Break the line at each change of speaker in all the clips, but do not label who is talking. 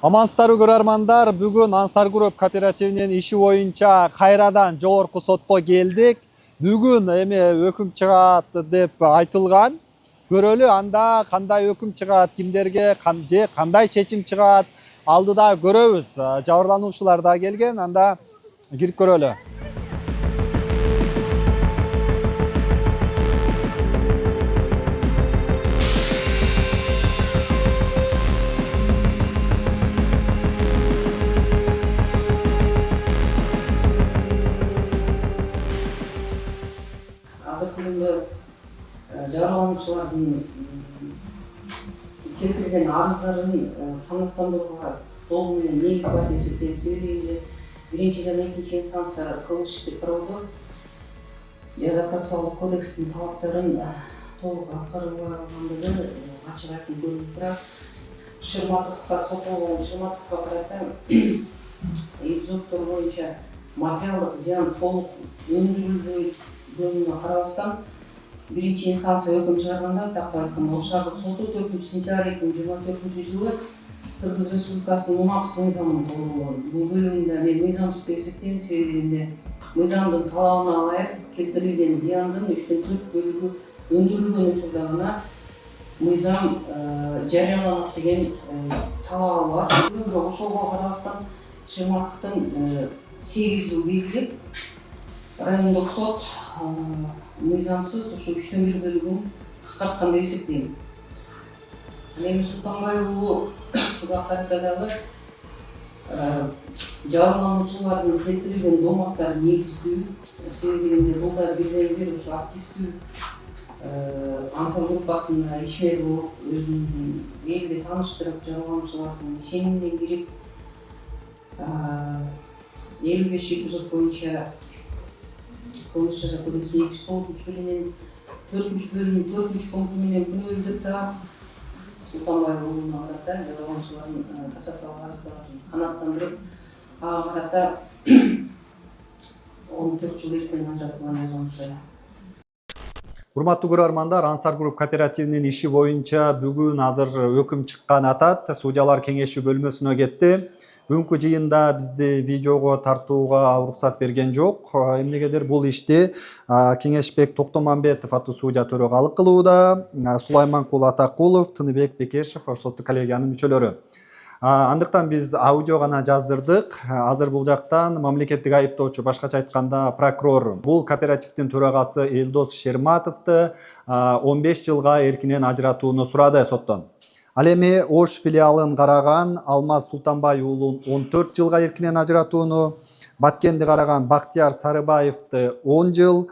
Амансыздарбы көрөрмандар, бүгүн Ансар Group кооперативинин иши боюнча кайрадан жогорку сотко келдик. Бүгүн эме өкүм чыгат деп айтылган. Көрөлү анда кандай өкүм чыгат, кимдерге же кандай чечим чыгат, алдыда көрөбүз. Жабырлануучулар да келген, анда кирип көрөлү.
Жаралануучулардын келтирген арыздарын канааттандырууга толугу менен негиз бар деп эсептейм. Себеби биринчи жана экинчи инстанция кылмыш ишти кароодо жаза процессуалдык кодекстин талаптарын толук аткарылбагандыгы ачык айкын көрүнүп турат. Шырматовго соттолгон Шырматовго карата эпизоддор боюнча материалдык зыян толук өндүрүлбөгөнүнө карабастан биринчи инстанция өкүм чыгарганда так айтканда Ош шаардык соту 4-сентябрь 2024-жылы Кыргыз Республикасынын УНАПС мыйзамын колдонгон. Бул бөлүгүндө мен мыйзамсыз деп эсептейм, себеби мыйзамдын талабына ылайык келтирилген зыяндын 3/4 бөлүгү өндүрүлгөн учурда гана мыйзам жарыяланат деген талабы бар. Бирок ошого карабастан Шырматовдун 8 жыл белгилеп, райондук сот мыйзамсыз ошо 3/1 бөлүгүн кыскарткан деп эсептейм. Эми Султанбай уулуга карата дагы жабырлануучулардын келтирилген дооматтары негиздүү, себеби бул да бирден бир ошо активдүү Ансар группасына ишмер болуп, өзүн элге тааныштырып, жабырлануучулардын ишенимине кирип, 55 эпизод боюнча кылмыш жаза кодексинин 293 бөлүмүнүн 4 пункту менен күнөөлдөп да Султанбай уулуна карата жабырлануучулардын кассациялык арыздарын канааттандырып, ага карата 14 жыл эрктен ажыратылган болчу.
Урматтуу көрөрмандар, Ансар Group кооперативинин иши боюнча бүгүн азыр өкүм чыккан атат. Судьялар кеңеши бөлмөсүнө кетти. Бүгүнкү жыйында бизди видеого тартууга уруксат берген жок. Эмнегедир бул ишти Кеңешбек Токтомамбетов аттуу судья төрагалык кылууда, Сулайманкул Атакулов, Тыныбек Бекешев соттук коллегиянын мүчөлөрү. Андыктан биз аудио гана жаздырдык. Азыр бул жактан мамлекеттик айыптоочу, башкача айтканда прокурор, бул кооперативдин төрагасы Элдос Шерматовду 15 жылга эркинен ажыратууну сурады соттон. Ал эми Ош филиалын караган Алмаз Султанбай уулун 14 жылга эркинен ажыратууну, Баткенди караган Бактияр Сарыбаевду 10 жыл,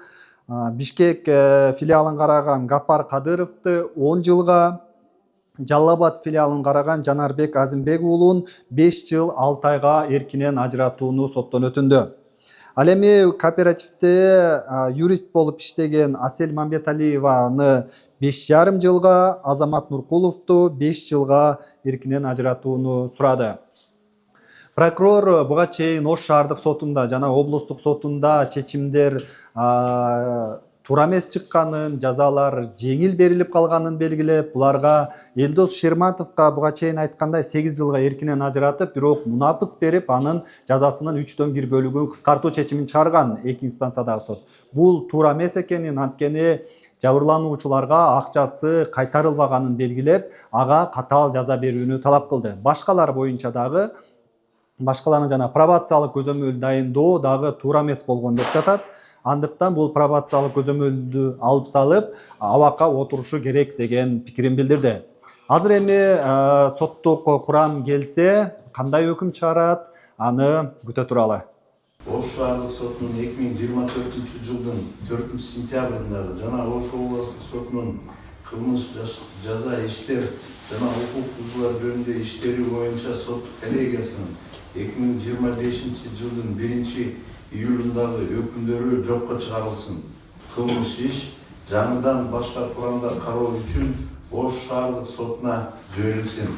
Бишкек филиалын караган Гапар Кадыровду 10 жылга, Жалал Абад филиалын караган Жанарбек Азимбек уулун 5 жыл 6 айга эркинен ажыратууну соттон өтүндү. Ал эми кооперативде юрист болуп иштеген Асель Мамбеталиеваны 5,5 жылга, Азамат Нуркуловду 5 жылга эркинен ажыратууну сурады. Прокурор буга чейин Ош шаардык сотунда жана облустук сотунда чечимдер туура эмес чыкканын, жазалар жеңил берилип калганын белгилеп, буларга Элдос Шерматовго буга чейин айткандай 8 жылга эркинен ажыратып, бирок мунапыс берип, анын жазасынын 3/1 бөлүгүн кыскартуу чечимин чыгарган эки инстанциядагы сот. Бул туура эмес экенин, анткени жабырлануучуларга акчасы кайтарылбаганын белгилеп, ага катаал жаза берүүнү талап кылды. Башкалар боюнча дагы, башкаларны жана пробациялык көзөмөл дайындоо дагы туура эмес болгон деп жатат. Андыктан бул пробациялык көзөмөлдү алып салып, абакка отурушу керек деген пикирин билдирди. Азыр эми соттук курам келсе, кандай өкүм чыгарат, аны күтө туралы.
Ош шаардык сотунун 2024-жылдын 4-сентябрындагы жана Ош облустук сотунун кылмыш жаза иштер жана укук бузуулар жөнүндө иштери боюнча соттук коллегиясынын 2025-жылдын 1-июлундагы өкүмдөрү жокко чыгарылсын. Кылмыш иш жаңыдан башка курамда кароо үчүн Ош шаардык сотуна жиберилсин.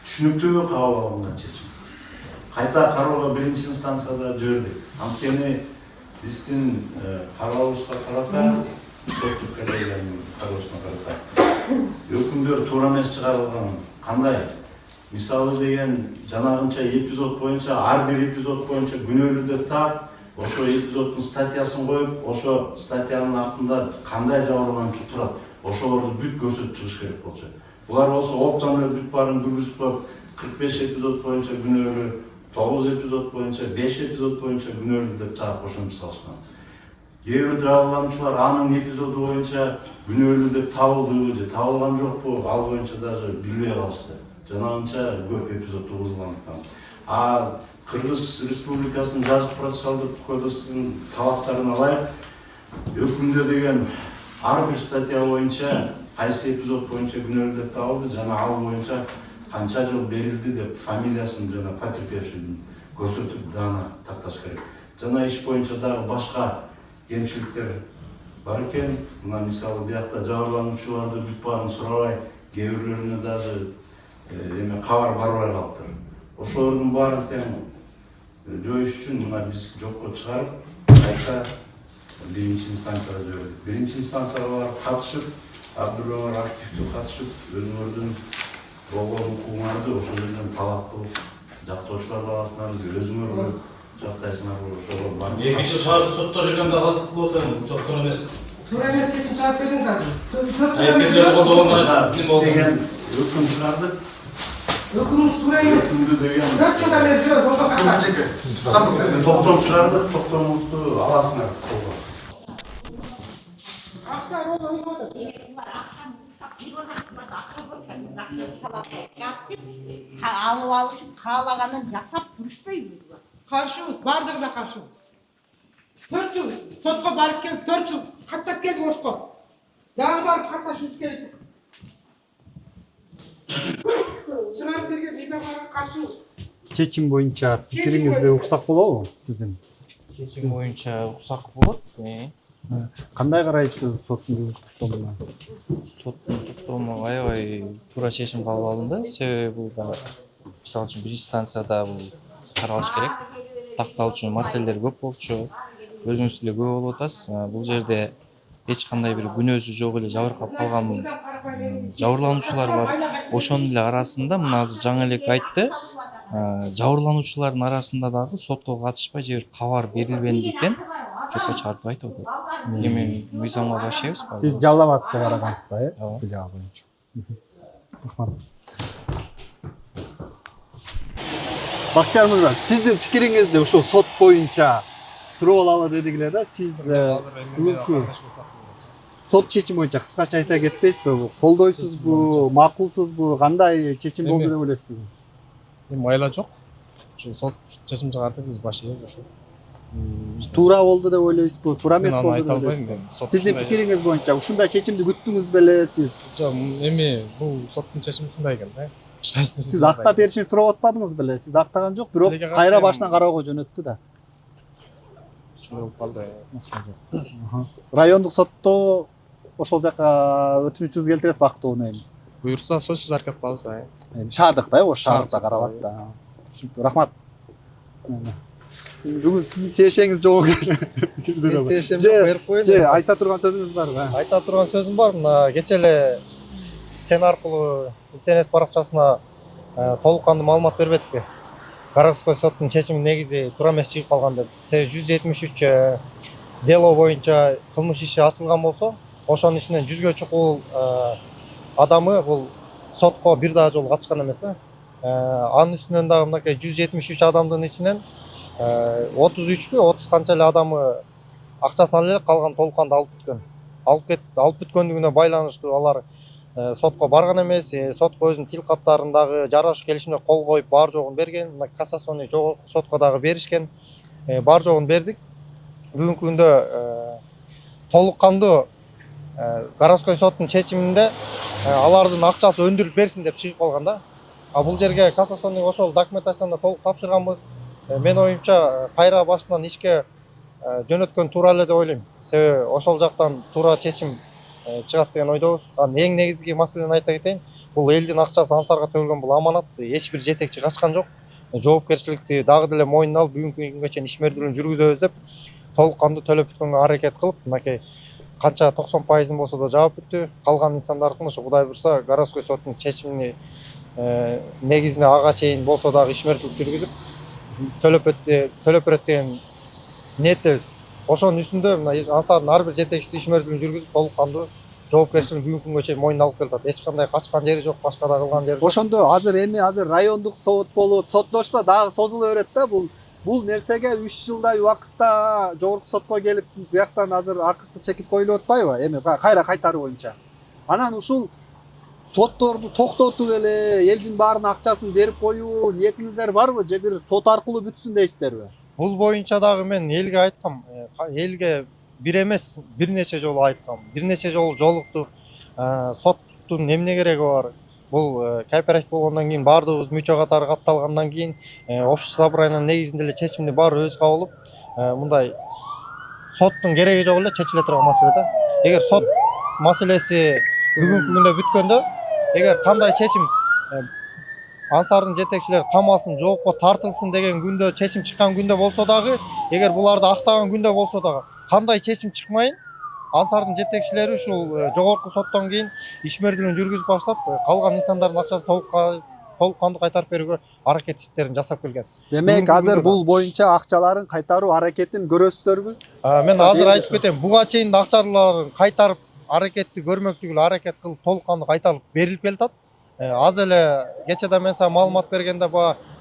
Түшүнүктүүбү кабыл алынган чечим? Кайта кароого биринчи инстанцияда жибердик. Анткени биздин карообузга карата, соттук коллегиянын кароосуна карата өкүмдөр туура эмес чыгарылган. Кандай? Мисалы деген жанагынча эпизод боюнча ар бир эпизод боюнча күнөөлүү деп таап, ошо эпизоддун статьясын коюп, ошо статьянын артында кандай жабырлануучу турат, ошолорду бүт көрсөтүп чыгыш керек болчу. Булар болсо оптон эле бүт баарын жүргүзүп коюп, 45 эпизод боюнча күнөөлүү, 9 эпизод боюнча, 5 эпизод боюнча күнөөлүү деп таап ошентип салышкан. Кээ бир жабырлануучулар анын эпизоду боюнча күнөөлүү деп табылдыбы же табылган жокпу, ал боюнча даже билбей калышты. Жанагынча көп эпизод тугузулгандыктан. А Кыргыз Республикасынын жазык процессуалдык кодекстин талаптарына ылайык өкүмдө деген ар бир статья боюнча кайсы эпизод боюнча күнөөлүү деп табылды жана ал боюнча канча жыл берилди деп фамилиясын жана потерпевшийдин көрсөтүп дагы такташ керек. Жана иш боюнча дагы башка кемчиликтер бар экен. Мына мисалы биякта жабырлануучуларды бүт баарын сурабай, кээ бирлерине даже кабар барбай калыптыр. Ошолордун баарын тең жоюш үчүн мына биз жокко чыгарып, кайта биринчи инстанцияга жибердик. Биринчи инстанцияга барып катышып, Абдуллаевар активдүү катышып, өзүңөрдүн болгон укугуңарды ошол жерден талап кылып, жактоочулар баласынан өзүңөр жактайсыңар, ошого барып.
Экинчи шартты сотто жүргөндө азаттык кылып атам, жок туура эмес.
Туура эмес чечим чыгарып бердиңиз азыр.
Айыпкерлерди колдогонго
Биз деген өкүм чыгардык.
Өкүмүңүз туура эмес.
Өкүмдү деген
4 жылдан бери жүрөбүз ошол
токтом чыгардык, токтомубузду аласыңар колго.
Алып алышып каалаганын жасап турушпайбы?
Каршыбыз, бардыгына каршыбыз. 4 жыл сотко барып келип 4 жыл каттап келди ошко. Дагы барып катташыбыз керек. Чыгарып берген мыйзамга каршыбыз.
Чечим боюнча пикириңизде уксак болобу сиздин?
Чечим боюнча уксак болот.
Кандай карайсыз соттун токтомуна?
Соттун токтому аябай туура чечим кабыл алынды. Себеби бул мисалы үчүн биринчи станцияда бул каралыш керек. Такталчу маселелер көп болчу. Өзүңүз деле көп болуп атасыз. Бул жерде эч кандай бир күнөөсү жок эле жабыркап калган жабырлануучулар бар. Ошонун эле арасында мына азыр жаңы эле айтты. Жабырлануучулардын арасында дагы сотко катышпай же бир кабар берилбегендиктен жокко чыгарып айтып атат. Эми мыйзамга башайбыз.
Сиз жалабатты карагансыз да, филиал боюнча. Рахмат. Бактияр мырза, сиздин пикириңизде ушул сот боюнча суроо алалы дедик эле да, сиз бүгүнкү сот чечими боюнча кыскача айта кетпейсизби? Колдойсузбу, макулсузбу, кандай чечим болду деп ойлойсузбу?
Эми айла жок. Ушу сот чечим чыгарды, биз башайбыз ошо.
Туура болду деп ойлойсузбу? Туура эмес болду деп
ойлойсузбу?
ойлойсузбу? Сиздин пикириңиз боюнча ушундай чечимди күттүңүз беле сиз?
Жок, эми бул соттун чечими ушундай экен да.
Сиз актап беришин сурап атпадыңыз беле? Сиз актаган жок, бирок кайра башынан кароого жөнөттү да.
Ушундай болуп калды.
Райондук сотто ошол жака өтүнүчүңүз келтиресиз бактоону эми.
Буюрса сөзсүз аракет кылабыз.
Шаардыкта, ош шаарда каралат да. Түшүнүктүү, рахмат. Бүгүн сиздин тиешеңиз жок экен.
Тиешем жок, берип коеюн.
Же айта турган сөзүңүз барбы?
Айта турган сөзүм бар. Мына кече эле сен аркылуу интернет баракчасына толук кандуу маалымат бербедикпи? Городской соттун чечими негизи туура эмес чыгып калган деп. Себеби 173 дело боюнча кылмыш иши ачылган болсо, ошонун ичинен 100гө чукул адамы бул сотко бир дагы жолу катышкан эмес. Анын үстүнөн дагы мынакей 173 адамдын ичинен 33 30 канча эле адамы акчасын ала элек, калган толук кандуу алып бүткөн. Алып бүткөндүгүнө байланыштуу алар сотко барган эмес, сотко өзүнүн тил каттарындагы жараш келишимге кол коюп бар жогун берген. Мына кассационный жогорку сотко дагы беришкен. Бар жогун бердик. Бүгүнкү күндө толук кандуу городской соттун чечиминде алардын акчасы өндүрүлүп берсин деп чыгып калган да. А бул жерге кассационный ошол документацияны толук тапшырганбыз. Мен оюмча кайра башынан ишке жөнөткөн туура эле деп ойлойм. Себеби ошол жактан туура чечим чыгат деген ойдобуз. Анын эң негизги маселени айта кетейин. Бул элдин акчасы ансарга төгүлгөн бул аманат. Эч бир жетекчи качкан жок. Жоопкерчиликти дагы деле мойнуна алып бүгүнкү күнгө чейин ишмердүүлүгүн жүргүзөбүз деп толук кандуу төлөп бүткөнгө аракет кылып, мынакей канча 90% болсо да жаап бүттү. Калган инсандардын ушу Кудай буйрса городской соттун чечимини негизине ага чейин болсо дагы ишмердүүлүк жүргүзүп төлөп берет деген ниеттебиз. Ошонун үстүндө мына ансардын ар бир жетекчиси ишмердүүлүгүн жүргүзүп толук кандуу жоопкерчилигин бүгүнкү күнгө чейин мойнуна алып келатат. Эч кандай качкан жери жок, башка да кылган жери жок.
Ошондо азыр райондук сот болуп соттошсо дагы созула берет да. Бул нерсеге 3 жылдай убакытта жогорку сотко келип бияктан азыр акыркы чекит коюлуп атпайбы? Эми кайра кайтаруу боюнча. Анан ушул сотторду токтотуп эле элдин баарына акчасын берип коюу ниетиңиздер барбы же бир сот аркылуу бүтсүн дейсиздерби?
Бул боюнча дагы мен элге айткам, элге бир эмес бир нече жолу айткам, бир нече жолу жолуктук. Соттун эмне кереги бар? Бул кооператив болгондон кийин баардыгыбыз мүчө катары катталгандан кийин общество собраниянын негизинде эле чечимди баарыбыз өзү кабыл алып, мындай соттун кереги жок эле чечиле турган маселе да. Эгер сот маселеси бүгүнкү күндө бүткөндө, эгер кандай чечим ансардын жетекчилери камалсын, жоопко тартылсын деген күндө чечим чыккан күндө болсо дагы, эгер буларды актаган күндө болсо дагы кандай чечим чыкмайын, ансардын жетекчилери ушул жогорку соттон кийин ишмердүүлүгүн жүргүзүп баштап, калган инсандардын акчасын толук кандуу кайтарып берүүгө аракеттерин жасап келген.
Демек азыр бул боюнча акчаларын кайтаруу аракетин көрөсүздөрбү?
Мен азыр айтып кетем, буга чейин акчаларын кайтарып аракетти көрмөк түгүл аракет кылып толук кандуу кайтарып берилип келатат. Аз эле кечеде мен сага маалымат бергенде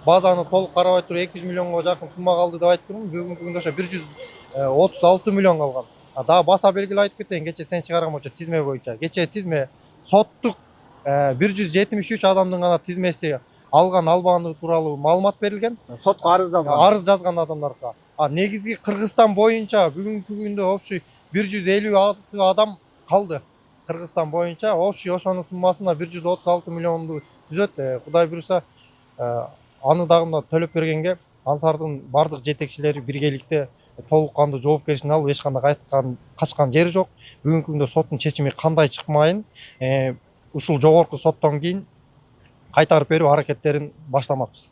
базаны толук карабай туруп 200 миллионго жакын сумма калды деп айтып турмун. Бүгүнкү күндө ошо 136 миллион калган. Дагы баса белгилеп айтып кетейин, кече сен чыгарган боюнча тизме боюнча. Кече тизме соттук 173 адамдын гана тизмеси албагандыгы тууралуу маалымат берилген.
Сотко арыз жазган.
Арыз жазган адамдарга. Негизги Кыргызстан боюнча бүгүнкү күндө общий 156 адам калды. Кыргызстан боюнча общий ошонун суммасына 136 миллионду түзөт. Кудай буюрса, аны дагы мына төлөп бергенге ансардын бардык жетекчилери биргеликте толук кандуу жоопкерчилигин алып, эч кандай качкан жери жок. Бүгүнкү күндө соттун чечими кандай чыкмайын, ушул жогорку соттон кийин кайтарып берүү аракеттерин баштамакпыз.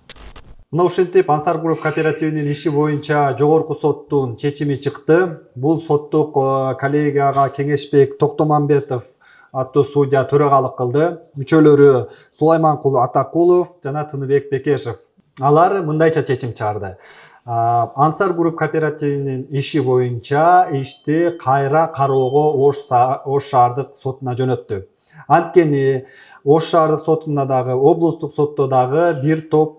Мына ушинтип Ансар Груп кооперативинин иши боюнча жогорку соттун чечими чыкты. Бул соттук коллегияга Кеңешбек Токтомамбетов аттуу судья төрагалык кылды. Мүчөлөрү Сулайманкул Атакулов жана Тыныбек Бекешев. Алар мындайча чечим чыгарды. Ансар Груп кооперативинин иши боюнча ишти кайра кароого Ош шаардык сотуна жөнөттү. Анткени Ош шаардык сотунда дагы, облустук сотто дагы бир топ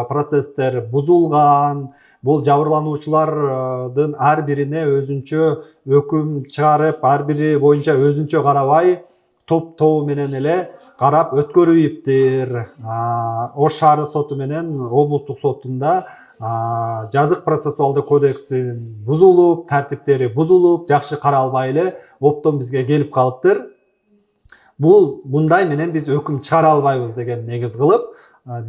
процесстер бузулган. Бул жабырлануучулардын ар бирине өзүнчө өкүм чыгарып, ар бири боюнча өзүнчө карабай, топ менен эле карап өткөрүйүптүр. Ош шаардык соту менен облустук сотунда жазык процессуалдык кодекси бузулуп, тартиптери бузулуп, жакшы каралбай эле оптон бизге келип калыптыр. Мындай менен биз өкүм чыгара албайбыз деген негиз кылып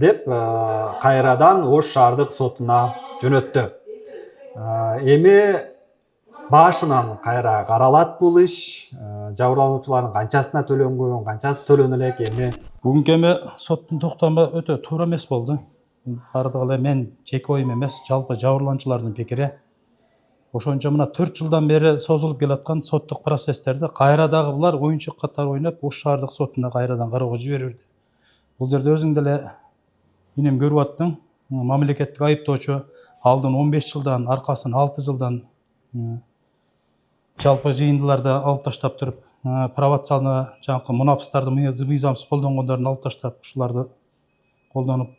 деп кайрадан Ош шаардык сотуна жөнөттү. Эми башынан кайра каралат бул иш. Жабырлануучулардын канчасына төлөнгөн, канчасы төлөнө элек эми.
Бүгүнкү эми соттун токтому өтө туура эмес болду. Бардыгы эле мен жеке оюм эмес, жалпы жабырлануучулардын пикири. Ошончо мына 4 жылдан бери созулуп келаткан соттук процесстерди кайра дагы булар оюнчук катары ойноп Ош шаардык сотуна кайрадан кароого жиберип берди. Бул жерде өзүң деле инем көрүп аттың, мамлекеттик айыптоочу алдын 15 жылдан, аркасын 6 жылдан жалпы жыйындыларды алып таштап туруп, провоциялы жанакы мунапыстарды мыйзамсыз колдонгондорун алып таштап, ушуларды колдонуп,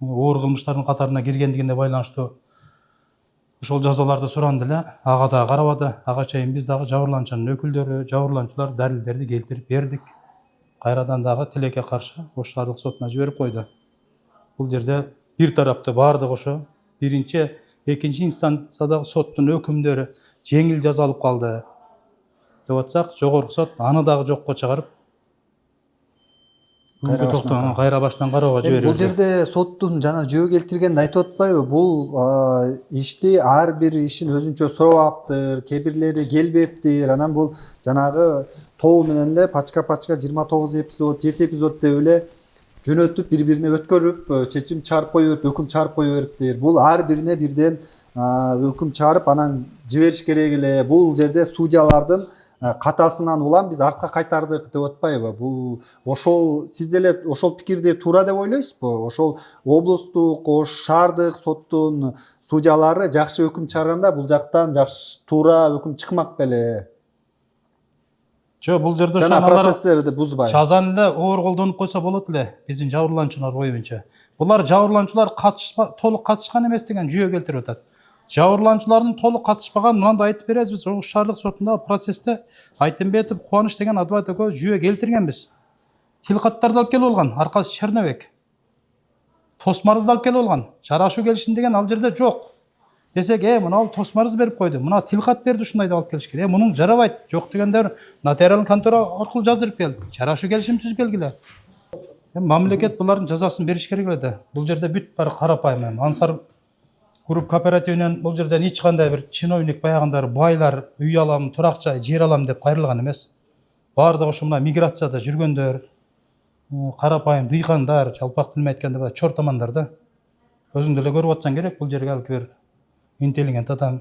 оор кылмыштардын катарына киргендигине байланыштуу ошол жазаларды суранды эле. Ага да карабады. Ага чейин биз дагы жабырлануучунун өкүлдөрү, жабырлануучулар далилдерди келтирип бердик. Кайрадан дагы тилекке каршы Ош шаардык сотуна жиберип койду. Бул жерде бир тарапты баардыгы ошо биринчи, экинчи инстанциядагы соттун өкүмдөрү жеңил жазалып калды деп атсак, жогорку сот аны дагы жокко чыгарып кайра баштан кароого жиберип берди.
Бул жерде соттун жана жөө келтиргенди айтып атпайбы? Бул ишти ар бир ишин өзүнчө сурабаптыр, кээ бирлери келбептир. Анан бул жанагы тобу менен эле пачка 29 эпизод, 7 эпизод деп эле жөнөтүп, бири-бирине өткөрүп, чечим чыгарып кое берип, өкүм чыгарып кое бериптир. Бул ар бирине бирден өкүм чыгарып, анан жибериш керек эле. Бул жерде судьялардын катасынан улам биз артка кайтардык деп атпайбы? Бул ошол сиз деле ошол пикирди туура деп ойлойсузбу? Ошол облустук, шаардык соттун судьялары жакшы өкүм чыгарганда бул жактан жакшы туура өкүм чыкмак беле?
Жок, бул жерде
Жана процесстерди бузбай.
жазаны эле оор колдонуп койсо болот эле биздин жабырлануучулар боюнча. Булар жабырлануучулар толук катышкан эмес деген жүйө келтирип атат. Жабырлануучулардын толук катышпаган мынандай айтып беребиз, биз Ош шаардык сотунда процессте Айтымбетов, Кубаныч деген адвокат экөөбүз жүйө келтиргенбиз. Тилкаттарды алып келип алган, аркасы Черновек. Тосмарызды алып келип алган. Жарашуу келишим деген ал жерде жок. Десек, мына тосмарыз берип койду, мына тилкат берди ушундай деп алып келиш керек. Мунун жарабайт. Жок дегендер нотариалдык контора аркылуу жаздырып кел. Жарашуу келишим түзүп келгиле. Мамлекет булардын жазасын бериш керек эле да. Бул жерде бүт баары карапайым. Ансар групп кооперативинен бул жерден эч кандай бир чиновник баягындар байлар үй алам, турак жай, жер алам деп кайрылган эмес. Баардыгы ошо мына миграцияда жүргөндөр, карапайым дыйкандар, жалпак тил менен айтканда чортомандар да. Өзүң деле көрүп атсаң керек, бул жерге алып бир интеллигент адам,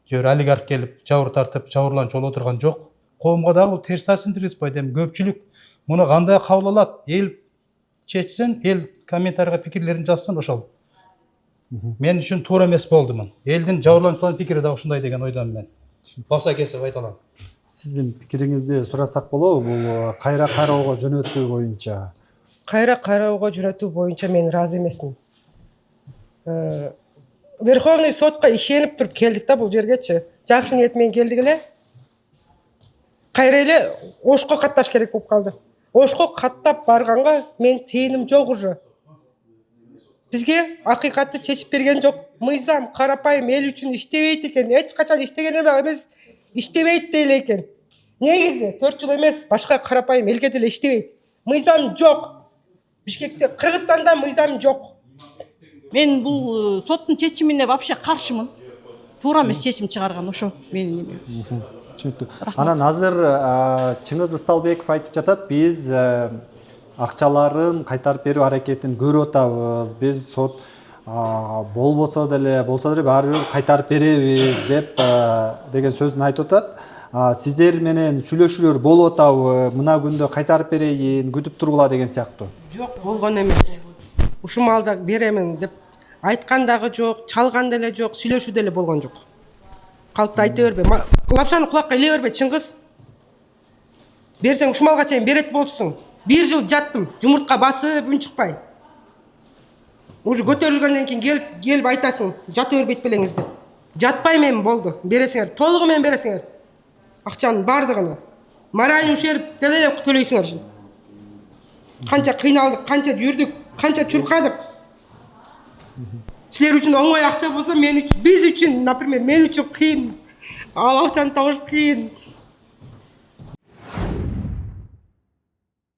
жер олигарх келип, жабыр тартып, жабырланчу болуп отурган жок. Коомго дагы бул терс таасирин тийгизбейт. Эми көпчүлүк муну кандай кабыл алат? Эл чечсин, эл комментарийга пикирлерин жазсын ошол. Мен үчүн туура эмес болдумун. Элдин жабырлануучулардын пикири да ушундай деген ойдомун мен. Баса кесип айта алам.
Сиздин пикириңизди сурасак болобу? Бул кайра кароого жөнөтүү боюнча.
Кайра кароого жөнөтүү боюнча мен ыраазы эмесмин. Верховный сотко ишенип туруп келдик да бул жергечи. Жакшы ниет менен келдик эле. Кайра эле Ошко катташ керек болуп калды. Ошко каттап барганга мен тыйыным жок уже. Бизге акыйкатты чечип берген жок. Мыйзам карапайым эл үчүн иштебейт экен. Эч качан иштеген эмес, иштебейт деле экен. Негизи 4 жыл эмес, башка карапайым элге деле иштебейт. Мыйзам жок. Бишкекте, Кыргызстанда мыйзам жок.
Мен бул соттун чечимине вообще каршымын. Туура эмес чечим чыгарган ошо менин эме.
Түшүнүктүү. Анан азыр Чыңгыз Ысталбеков айтып жатат, биз акчаларын кайтарып берүү аракетин көрүп атабыз. Биз сот болбосо деле баары бир кайтарып беребиз деп деген сөзүн айтып атат. Сиздер менен сүйлөшүүлөр болуп атабы? Мына күндө кайтарып берейин, күтүп тургула деген сыяктуу.
Жок, болгон эмес. Ушул маалда беремин деп айткан дагы жок, чалган деле жок, сүйлөшүү деле болгон жок. Калпты айта бербе. Лапшаны кулакка иле бербе, Чыңгыз. Берсең ушул малга чейин берет болчусуң. 1 жыл жаттым, жумуртка басып, үн чыкпай. Уже көтөрүлгөндөн кийин келип айтасың, жата бербейт белеңиз деп. Жатпайм эми болду. Бересиңер, толугу менен бересиңер. Акчанын бардыгын. Моральный ущерб деле төлөйсүңер. Канча кыйналдык, канча жүрдүк, канча чуркадык. Силер үчүн оңой акча болсо, мен үчүн, биз үчүн, например, мен үчүн кыйын. Ал акчаны табыш кыйын.